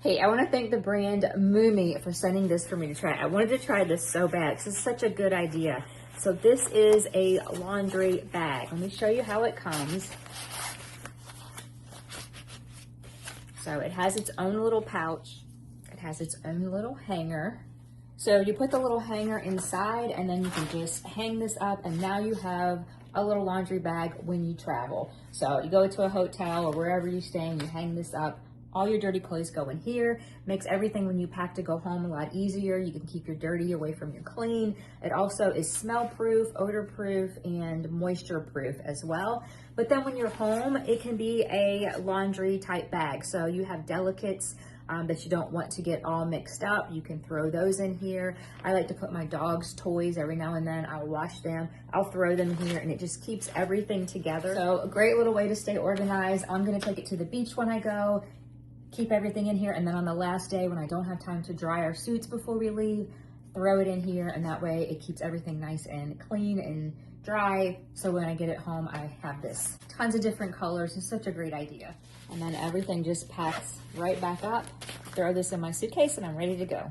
Hey, I want to thank the brand Moomy for sending this for me to try. I wanted to try this so bad because it's such a good idea. So this is a laundry bag. Let me show you how it comes. So it has its own little pouch. It has its own little hanger. So you put the little hanger inside and then you can just hang this up, and now you have a little laundry bag when you travel. So you go to a hotel or wherever you're staying, you hang this up. All your dirty clothes go in here. Makes everything when you pack to go home a lot easier. You can keep your dirty away from your clean. It also is smell proof, odor proof, and moisture proof as well. But then when you're home, it can be a laundry type bag. So you have delicates that you don't want to get all mixed up. You can throw those in here. I like to put my dog's toys every now and then. I'll wash them, I'll throw them here, and it just keeps everything together. So a great little way to stay organized. I'm gonna take it to the beach when I go, keep everything in here, and then on the last day when I don't have time to dry our suits before we leave, throw it in here, and that way it keeps everything nice and clean and dry. So when I get it home, I have this. Tons of different colors. It's such a great idea. And then everything just packs right back up. Throw this in my suitcase and I'm ready to go.